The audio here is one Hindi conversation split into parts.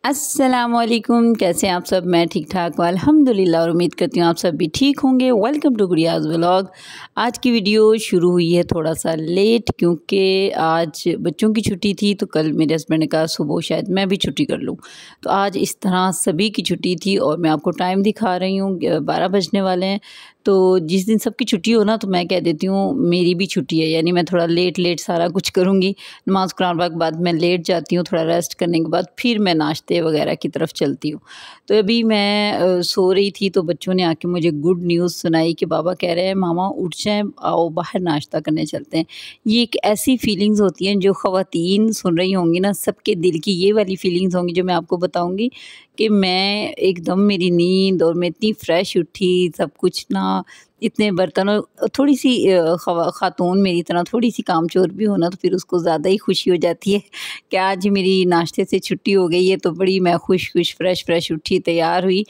अस्सलामुअलैकुम, कैसे हैं आप सब। मैं ठीक ठाक हूँ अल्हम्दुलिल्लाह और उम्मीद करती हूँ आप सब भी ठीक होंगे। वेलकम टू गुड़ियाज़ व्लॉग। आज की वीडियो शुरू हुई है थोड़ा सा लेट, क्योंकि आज बच्चों की छुट्टी थी तो कल मेरे हस्बैंड ने कहा सुबह शायद मैं भी छुट्टी कर लूँ। तो आज इस तरह सभी की छुट्टी थी और मैं आपको टाइम दिखा रही हूँ, 12 बजने वाले हैं। तो जिस दिन सबकी छुट्टी हो ना तो मैं कह देती हूँ मेरी भी छुट्टी है, यानी मैं थोड़ा लेट सारा कुछ करूँगी। नमाज़ कुरान पाक के बाद मैं लेट जाती हूँ, थोड़ा रेस्ट करने के बाद फिर मैं नाश्ते वगैरह की तरफ चलती हूँ। तो अभी मैं सो रही थी तो बच्चों ने आके मुझे गुड न्यूज़ सुनाई कि बाबा कह रहे हैं मामा उठ जाएँ, आओ बाहर नाश्ता करने चलते हैं। ये एक ऐसी फीलिंग्स होती हैं जो ख़वातीन सुन रही होंगी ना, सबके दिल की ये वाली फीलिंग्स होंगी जो मैं आपको बताऊँगी कि मैं एकदम मेरी नींद और मैं इतनी फ्रेश उठी, सब कुछ ना इतने बर्तन और थोड़ी-सी ख़ातून मेरी तरह थोड़ी-सी कामचोर भी हो ना तो फिर उसको ज़्यादा ही खुशी हो जाती है कि आज मेरी नाश्ते से छुट्टी हो गई है। तो बड़ी मैं खुश-खुश फ्रेश उठी, तैयार हुई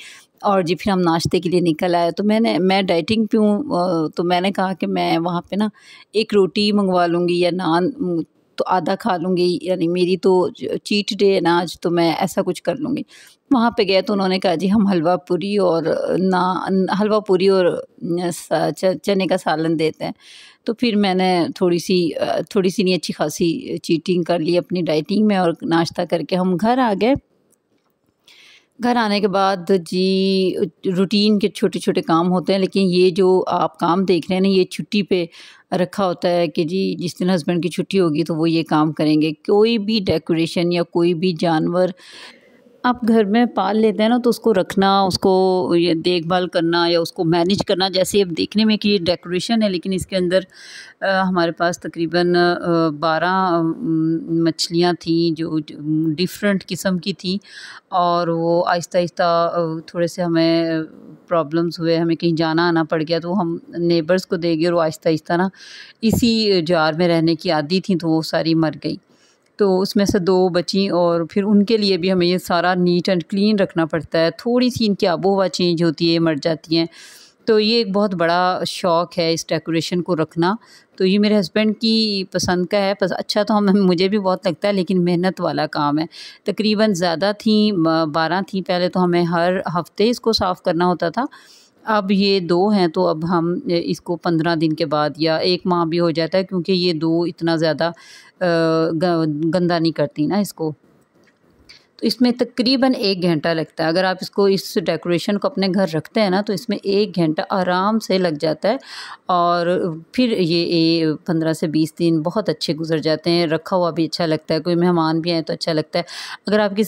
और जी फिर हम नाश्ते के लिए निकल आए। तो मैं डाइटिंग पे हूँ, तो मैंने कहा कि मैं वहाँ पे ना एक रोटी मँगवा लूँगी या नान तो आधा खा लूँगी, यानी मेरी तो चीट डे है ना आज, तो मैं ऐसा कुछ कर लूँगी। वहाँ पे गए तो उन्होंने कहा जी हम हलवा पूरी और हलवा पूरी और चने का सालन देते हैं। तो फिर मैंने थोड़ी सी नहीं अच्छी खासी चीटिंग कर ली अपनी डाइटिंग में और नाश्ता करके हम घर आ गए। घर आने के बाद जी रूटीन के छोटे-छोटे काम होते हैं, लेकिन ये जो आप काम देख रहे हैं ना ये छुट्टी पे रखा होता है कि जी जिस दिन हस्बैंड की छुट्टी होगी तो वो ये काम करेंगे। कोई भी डेकोरेशन या कोई भी जानवर आप घर में पाल लेते हैं ना तो उसको रखना, उसको ये देखभाल करना या उसको मैनेज करना, जैसे अब देखने में कि ये डेकोरेशन है लेकिन इसके अंदर हमारे पास तकरीबन 12 मछलियाँ थी जो डिफरेंट किस्म की थी। और वो आहिस्ता-आहिस्ता थोड़े से हमें प्रॉब्लम्स हुए, हमें कहीं जाना आना पड़ गया तो हम नेबर्स को दे गए और वो आहिस्ता-आहिस्ता ना इसी जार में रहने की आदी थी तो वो सारी मर गई। तो उसमें से 2 बचीं और फिर उनके लिए भी हमें ये सारा नीट एंड क्लीन रखना पड़ता है। थोड़ी-सी इनकी आबो-हवा चेंज होती है, मर जाती हैं। तो ये एक बहुत बड़ा शौक है इस डेकोरेशन को रखना। तो ये मेरे हस्बैंड की पसंद का है। अच्छा तो हम मुझे भी बहुत लगता है लेकिन मेहनत वाला काम है। तकरीबन ज़्यादा थी 12 थी पहले, तो हमें हर हफ़्ते इसको साफ़ करना होता था। अब ये 2 हैं तो अब हम इसको 15 दिन के बाद या 1 माह भी हो जाता है, क्योंकि ये 2 इतना ज़्यादा गंदा नहीं करती ना इसको। तो इसमें तकरीबन 1 घंटा लगता है। अगर आप इसको इस डेकोरेशन को अपने घर रखते हैं ना तो इसमें 1 घंटा आराम से लग जाता है और फिर ये 15 से 20 दिन बहुत अच्छे गुज़र जाते हैं। रखा हुआ भी अच्छा लगता है, कोई मेहमान भी आए तो अच्छा लगता है। अगर आपकी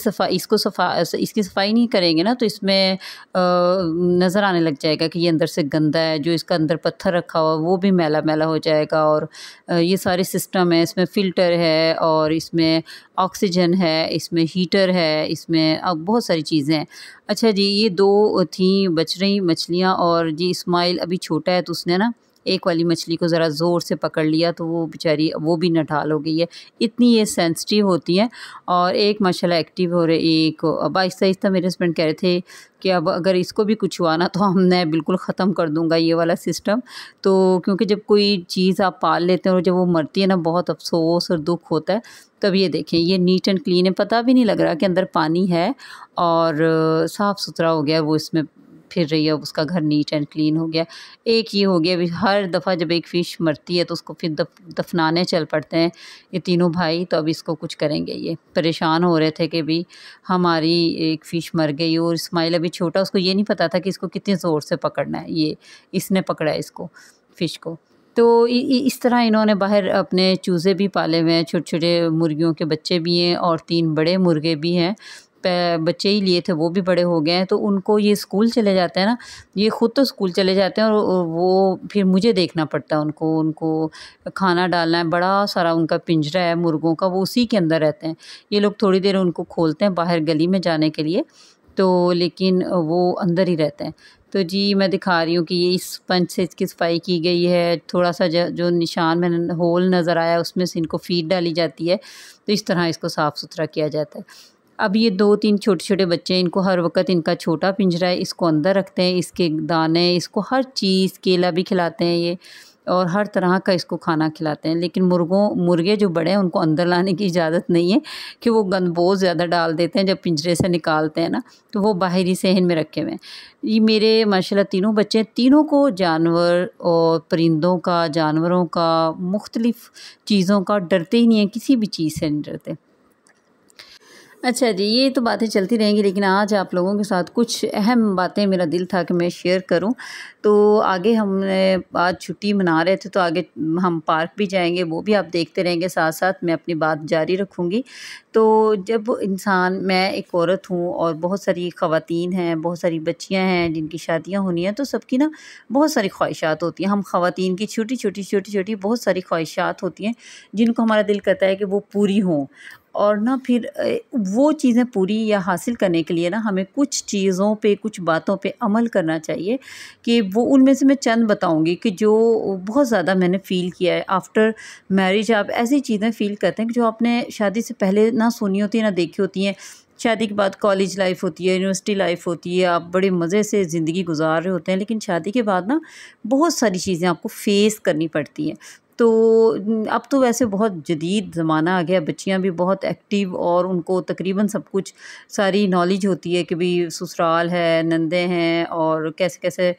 इसकी सफाई नहीं करेंगे ना तो इसमें नज़र आने लग जाएगा कि ये अंदर से गंदा है। जो इसका अंदर पत्थर रखा हुआ वो भी मैला-मैला हो जाएगा और ये सारे सिस्टम है, इसमें फ़िल्टर है और इसमें ऑक्सीजन है, इसमें हीटर है, इसमें अब बहुत सारी चीज़ें हैं। अच्छा जी, ये 2 थी बच रही मछलियाँ और जी इस्माइल अभी छोटा है तो उसने ना एक वाली मछली को ज़रा ज़ोर से पकड़ लिया तो वो बेचारी वो भी नठाल हो गई है। इतनी ये सेंसिटिव होती हैं और एक माशाल्लाह एक्टिव हो रही, एक अब आहिस्ता-आहिस्ता मेरे हस्बैंड कह रहे थे कि अब अगर इसको भी कुछ हुआ ना तो मैं बिल्कुल ख़त्म कर दूँगा ये वाला सिस्टम। तो क्योंकि जब कोई चीज़ आप पाल लेते हैं और जब वो मरती है ना बहुत अफ़सोस और दुःख होता है। तब ये देखें ये नीट एंड क्लीन है, पता भी नहीं लग रहा कि अंदर पानी है और साफ़-सुथरा हो गया, वो इसमें फिर रही है, उसका घर नीट एंड क्लीन हो गया। एक ये हो गया अभी हर दफ़ा जब एक फ़िश मरती है तो उसको फिर दफ़नाने चल पड़ते हैं ये तीनों भाई। तो अब इसको कुछ करेंगे, ये परेशान हो रहे थे कि भी हमारी एक फ़िश मर गई और इस्माइल अभी छोटा, उसको ये नहीं पता था कि इसको कितने ज़ोर से पकड़ना है। ये इसने पकड़ा है इसको फ़िश को। तो इस तरह इन्होंने बाहर अपने चूज़े भी पाले हुए हैं, छोटे-छोटे मुर्गियों के बच्चे भी हैं और 3 बड़े मुर्गे भी हैं। बच्चे ही लिए थे वो भी बड़े हो गए हैं, तो उनको ये स्कूल चले जाते हैं ना, ये ख़ुद तो स्कूल चले जाते हैं और वो फिर मुझे देखना पड़ता है उनको उनको खाना डालना है। बड़ा सारा उनका पिंजरा है मुर्गों का, वो उसी के अंदर रहते हैं। ये लोग थोड़ी देर उनको खोलते हैं बाहर गली में जाने के लिए, तो लेकिन वो अंदर ही रहते हैं। तो जी मैं दिखा रही हूँ कि ये इस स्पंज से इसकी सफाई की गई है। थोड़ा-सा जो निशान में होल नज़र आया उसमें से इनको फ़ीड डाली जाती है। तो इस तरह इसको साफ़-सुथरा किया जाता है। अब ये 2-3 छोटे-छोटे बच्चे हैं, इनको हर वक़्त इनका छोटा पिंजरा है, इसको अंदर रखते हैं, इसके दाने, इसको हर चीज़, केला भी खिलाते हैं ये और हर तरह का इसको खाना खिलाते हैं। लेकिन मुर्गे जो बड़े हैं उनको अंदर लाने की इजाज़त नहीं है कि वो गंद बहुत ज़्यादा डाल देते हैं। जब पिंजरे से निकालते हैं ना तो वो बाहरी सहन में रखे हुए हैं। ये मेरे माशाल्लाह तीनों बच्चे हैं, तीनों को जानवर और परिंदों का, जानवरों का, मुख्तलिफ़ चीज़ों का डरते ही नहीं हैं, किसी भी चीज़ से नहीं डरते। अच्छा जी, ये तो बातें चलती रहेंगी, लेकिन आज आप लोगों के साथ कुछ अहम बातें मेरा दिल था कि मैं शेयर करूं। तो आगे हमने आज छुट्टी मना रहे थे तो आगे हम पार्क भी जाएंगे, वो भी आप देखते रहेंगे, साथ साथ मैं अपनी बात जारी रखूंगी। तो जब इंसान, मैं एक औरत हूं और बहुत सारी ख़वातीन हैं, बहुत सारी बच्चियां हैं जिनकी शादियां होनी हैं, तो सबकी ना बहुत सारी ख्वाहिशात होती हैं। हम ख़वातीन की छोटी छोटी बहुत सारी ख्वाहिशात होती हैं जिनको हमारा दिल करता है कि वो पूरी हों। और ना फिर वो चीज़ें पूरी या हासिल करने के लिए ना हमें कुछ चीज़ों पे, कुछ बातों पे अमल करना चाहिए। कि वो उनमें से मैं चंद बताऊंगी कि जो बहुत ज़्यादा मैंने फ़ील किया है। आफ्टर मैरिज आप ऐसी चीज़ें फ़ील करते हैं कि जो आपने शादी से पहले ना सुनी होती है, ना देखी होती हैं। शादी के बाद कॉलेज लाइफ होती है, यूनिवर्सिटी लाइफ होती है, आप बड़े मज़े से ज़िंदगी गुजार रहे होते हैं, लेकिन शादी के बाद ना बहुत सारी चीज़ें आपको फ़ेस करनी पड़ती हैं। तो अब तो वैसे बहुत जदीद ज़माना आ गया, बच्चियां भी बहुत एक्टिव और उनको तकरीबन सब कुछ, सारी नॉलेज होती है कि भाई ससुराल है, नंदे हैं और कैसे-कैसे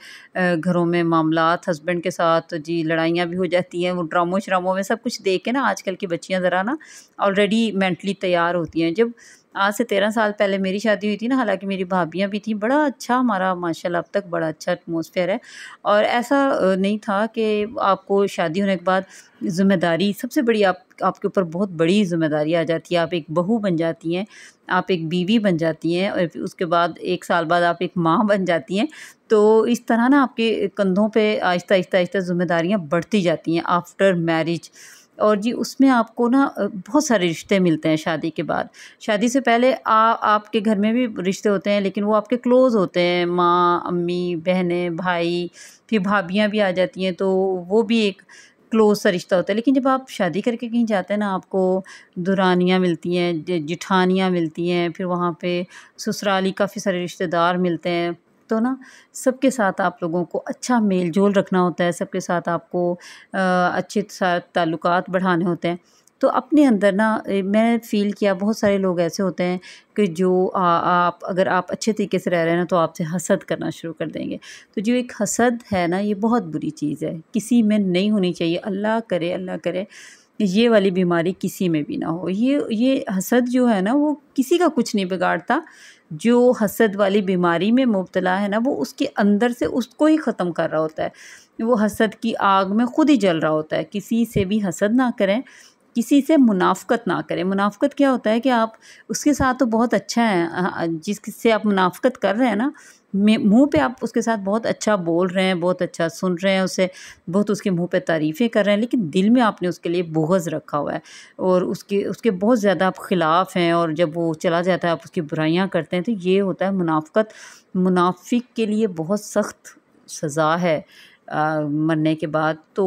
घरों में मामलात हस्बैंड के साथ जी लड़ाइयाँ भी हो जाती हैं। वो ड्रामों श्रामों में सब कुछ देख के ना आजकल की बच्चियां ज़रा ना ऑलरेडी मेंटली तैयार होती हैं। जब आज से 13 साल पहले मेरी शादी हुई थी ना, हालाँकि मेरी भाभियाँ भी थीं, बड़ा अच्छा हमारा माशाल्लाह अब तक बड़ा अच्छा एटमॉस्फेयर है। और ऐसा नहीं था कि आपको शादी होने के बाद ज़िम्मेदारी सबसे बड़ी आपके ऊपर बहुत बड़ी ज़िम्मेदारी आ जाती है। आप एक बहू बन जाती हैं, आप एक बीवी बन जाती हैं और फिर उसके बाद 1 साल बाद आप एक माँ बन जाती हैं। तो इस तरह ना आपके कंधों पे आहिस्ता-आहिस्ता ज़िम्मेदारियाँ बढ़ती जाती हैं आफ्टर मैरिज। और जी उसमें आपको ना बहुत सारे रिश्ते मिलते हैं शादी के बाद। शादी से पहले आपके घर में भी रिश्ते होते हैं, लेकिन वो आपके क्लोज़ होते हैं, माँ, अम्मी, बहनें, भाई, फिर भाभियाँ भी आ जाती हैं, तो वो भी एक क्लोज़ सा रिश्ता होता है। लेकिन जब आप शादी करके कहीं जाते हैं ना, आपको दुरानियाँ मिलती हैं, जेठानियाँ मिलती हैं, फिर वहाँ पे ससुराली काफ़ी सारे रिश्तेदार मिलते हैं। तो ना सबके साथ आप लोगों को अच्छा मेल-जोल रखना होता है, सबके साथ आपको अच्छे साथ ताल्लुकात बढ़ाने होते हैं। तो अपने अंदर ना मैंने फ़ील किया बहुत सारे लोग ऐसे होते हैं कि जो अगर आप अच्छे तरीके से रह रहे हैं ना तो आपसे हसद करना शुरू कर देंगे। तो जो एक हसद है ना, ये बहुत बुरी चीज़ है, किसी में नहीं होनी चाहिए। अल्लाह करे ये वाली बीमारी किसी में भी ना हो। ये हसद जो है ना वो किसी का कुछ नहीं बिगाड़ता। जो हसद वाली बीमारी में मुब्तला है ना, वो उसके अंदर से उसको ही ख़त्म कर रहा होता है। वो हसद की आग में खुद ही जल रहा होता है। किसी से भी हसद ना करें, किसी से मुनाफ़क़त ना करें। मुनाफ़क़त क्या होता है कि आप उसके साथ तो बहुत अच्छा है, जिससे आप मुनाफ़क़त कर रहे हैं ना, मुँह पे आप उसके साथ बहुत अच्छा बोल रहे हैं, बहुत अच्छा सुन रहे हैं उसे, बहुत उसके मुँह पे तारीफ़ें कर रहे हैं, लेकिन दिल में आपने उसके लिए बुग़्ज़ रखा हुआ है और उसके उसके बहुत ज़्यादा आप ख़िलाफ़ हैं और जब वो चला जाता है आप उसकी बुराइयाँ करते हैं, तो ये होता है मुनाफ़क़त। मुनाफ़िक के लिए बहुत सख़्त सज़ा है मरने के बाद। तो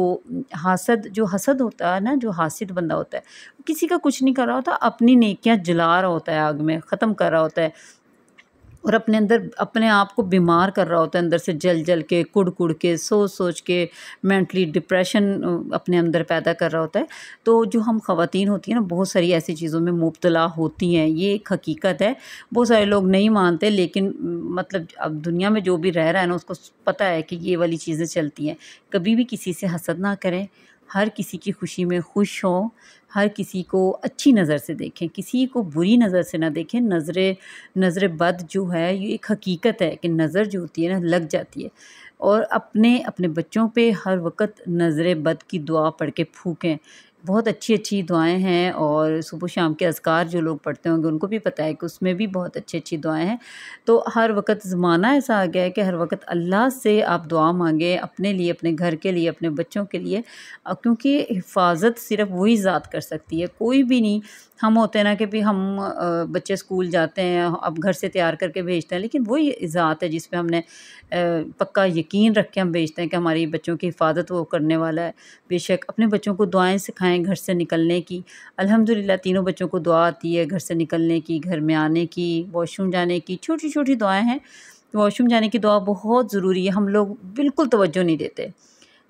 जो हसद होता है ना, जो हासिद बंदा होता है, किसी का कुछ नहीं कर रहा होता, अपनी नेकियां जला रहा होता है, आग में ख़त्म कर रहा होता है और अपने अंदर अपने आप को बीमार कर रहा होता है, अंदर से जल के, कुड़ के, सोच के मेंटली डिप्रेशन अपने अंदर पैदा कर रहा होता है। तो जो हम ख़वातीन होती हैं ना, बहुत सारी ऐसी चीज़ों में मुब्तला होती हैं, ये एक हकीकत है। बहुत सारे लोग नहीं मानते, लेकिन मतलब अब दुनिया में जो भी रह रहा है ना, उसको पता है कि ये वाली चीज़ें चलती हैं। कभी भी किसी से हसद ना करें, हर किसी की खुशी में खुश हों, हर किसी को अच्छी नज़र से देखें, किसी को बुरी नज़र से ना देखें। नज़र बद जो है, ये एक हकीकत है कि नज़र जो होती है ना, लग जाती है। और अपने बच्चों पे हर वक़्त नज़र बद की दुआ पढ़ के फूकें। बहुत अच्छी-अच्छी दुआएँ हैं और सुबह शाम के अज़कार जो लोग पढ़ते होंगे उनको भी पता है कि उसमें भी बहुत अच्छी-अच्छी दुआएँ हैं। तो हर वक़्त ज़माना ऐसा आ गया है कि हर वक़्त अल्लाह से आप दुआ माँगें, अपने लिए, अपने घर के लिए, अपने बच्चों के लिए, क्योंकि हिफ़ाज़त सिर्फ़ वही ज़ात कर सकती है, कोई भी नहीं। हम होते हैं ना कि हम बच्चे स्कूल जाते हैं, अब घर से तैयार करके भेजते हैं, लेकिन वही ज़ात है जिस पे हमने पक्का यकीन रख के हम भेजते हैं कि हमारी बच्चों की हिफ़ाज़त वो करने वाला है। बेशक अपने बच्चों को दुआएँ सिखाएँ घर से निकलने की। अल्हम्दुलिल्लाह तीनों बच्चों को दुआ आती है घर से निकलने की, घर में आने की, वॉशरूम जाने की, छोटी-छोटी दुआएँ हैं। वॉशरूम जाने की दुआ बहुत ज़रूरी है, हम लोग बिल्कुल तवज्जो नहीं देते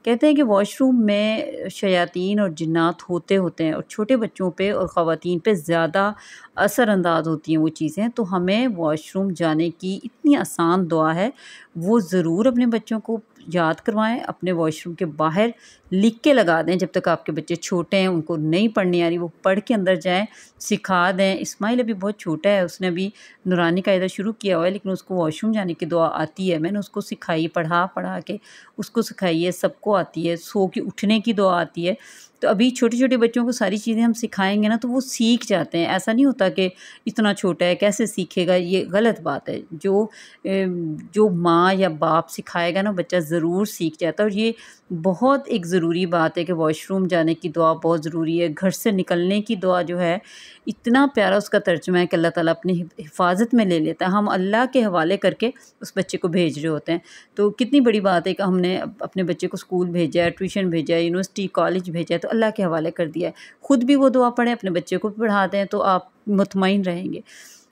कहते हैं कि वॉशरूम में शयातीन और जिन्नात होते हैं और छोटे बच्चों पे और ख़वातीन पे ज़्यादा असरअंदाज होती हैं वो चीज़ें। तो हमें वॉशरूम जाने की इतनी आसान दुआ है, वो ज़रूर अपने बच्चों को याद करवाएं, अपने वॉशरूम के बाहर लिख के लगा दें। जब तक आपके बच्चे छोटे हैं, उनको नहीं पढ़नी आ रही, वो पढ़ के अंदर जाएं, सिखा दें। इस्माइल अभी बहुत छोटा है, उसने अभी नूरानी कायदा शुरू किया हुआ है, लेकिन उसको वॉशरूम जाने की दुआ आती है। मैंने उसको सिखाई, पढ़ा के उसको सिखाई है, सबको आती है। सो के उठने की दुआ आती है। तो अभी छोटे छोटे बच्चों को सारी चीज़ें हम सिखाएंगे ना, तो वो सीख जाते हैं। ऐसा नहीं होता कि इतना छोटा है कैसे सीखेगा, ये गलत बात है। जो माँ या बाप सिखाएगा ना, बच्चा ज़रूर सीख जाता है। और ये बहुत एक ज़रूरी बात है कि वॉशरूम जाने की दुआ बहुत ज़रूरी है। घर से निकलने की दुआ जो है, इतना प्यारा उसका तर्जुमा है कि अल्लाह ताला अपनी हिफाजत में ले लेता है। हम अल्लाह के हवाले करके उस बच्चे को भेज रहे होते हैं। तो कितनी बड़ी बात है कि हमने अपने बच्चे को स्कूल भेजा है, ट्यूशन भेजा है, यूनिवर्सिटी कॉलेज भेजा है, तो अल्लाह के हवाले कर दिया है। ख़ुद भी वो दुआ पढ़ें, अपने बच्चे को भी पढ़ा दें, तो आप मुतमईन रहेंगे।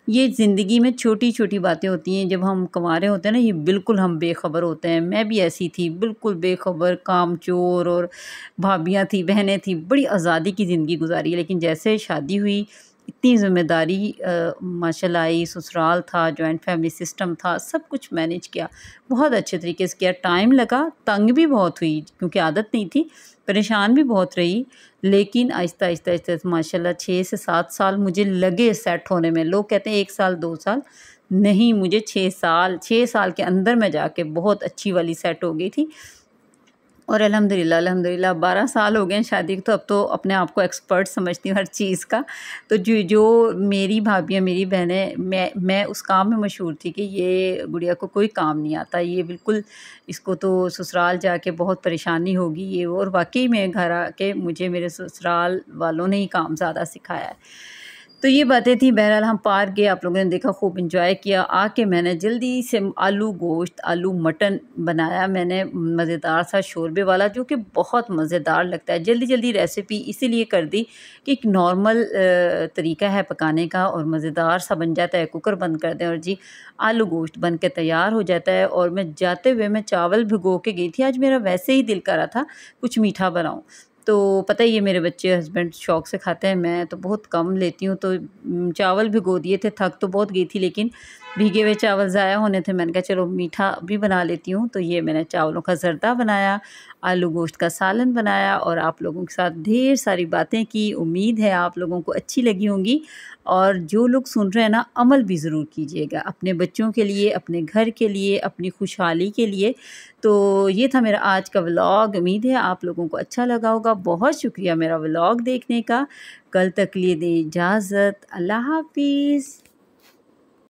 ये ज़िंदगी में छोटी छोटी बातें होती हैं। जब हम कुंवारे होते हैं ना, ये बिल्कुल हम बेखबर होते हैं। मैं भी ऐसी थी, बिल्कुल बेखबर, कामचोर, और भाभियाँ थी, बहनें थी, बड़ी आज़ादी की ज़िंदगी गुजारी है। लेकिन जैसे शादी हुई, इतनी ज़िम्मेदारी माशाल्लाह आई, ससुराल था, जॉइंट फैमिली सिस्टम था, सब कुछ मैनेज किया, बहुत अच्छे तरीके से किया। टाइम लगा, तंग भी बहुत हुई क्योंकि आदत नहीं थी, परेशान भी बहुत रही, लेकिन आहिस्ता आहिस्ता माशाल्लाह 6 से 7 साल मुझे लगे सेट होने में। लोग कहते हैं 1 साल 2 साल, नहीं, मुझे 6 साल के अंदर मैं जाके बहुत अच्छी वाली सेट हो गई थी। और अल्हम्दुलिल्लाह 12 साल हो गए हैं शादी को, तो अब तो अपने आप को एक्सपर्ट समझती हूँ हर चीज़ का। तो जो मेरी भाभियाँ, मेरी बहनें, मैं उस काम में मशहूर थी कि ये गुड़िया को कोई काम नहीं आता, ये बिल्कुल, इसको तो ससुराल जाके बहुत परेशानी होगी ये वो। और वाक़ई में घर आके मुझे मेरे ससुराल वालों ने ही काम ज़्यादा सिखाया है। तो ये बातें थी। बहरहाल हम पार्क गए, आप लोगों ने देखा, खूब एंजॉय किया। आके मैंने जल्दी से आलू मटन बनाया मैंने, मज़ेदार सा शोरबे वाला, जो कि बहुत मज़ेदार लगता है। जल्दी रेसिपी इसीलिए कर दी कि एक नॉर्मल तरीका है पकाने का और मज़ेदार सा बन जाता है। कुकर बंद कर दें और जी आलू गोश्त बन के तैयार हो जाता है। और मैं जाते हुए मैं चावल भिगो के गई थी। आज मेरा वैसे ही दिल कर रहा था कुछ मीठा बनाऊँ। तो पता ही है, मेरे बच्चे, हस्बैंड शौक़ से खाते हैं, मैं तो बहुत कम लेती हूँ। तो चावल भिगो दिए थे, थक तो बहुत गई थी, लेकिन भीगे हुए चावल ज़ाया होने थे। मैंने कहा चलो मीठा भी बना लेती हूँ। तो ये मैंने चावलों का ज़र्दा बनाया, आलू गोश्त का सालन बनाया और आप लोगों के साथ ढेर सारी बातें की। उम्मीद है आप लोगों को अच्छी लगी होंगी। और जो लोग सुन रहे हैं ना, अमल भी ज़रूर कीजिएगा, अपने बच्चों के लिए, अपने घर के लिए, अपनी खुशहाली के लिए। तो ये था मेरा आज का व्लॉग। उम्मीद है आप लोगों को अच्छा लगा होगा। बहुत शुक्रिया मेरा व्लॉग देखने का। कल तक लिए दें इजाज़त। अल्लाह हाफ़िज़।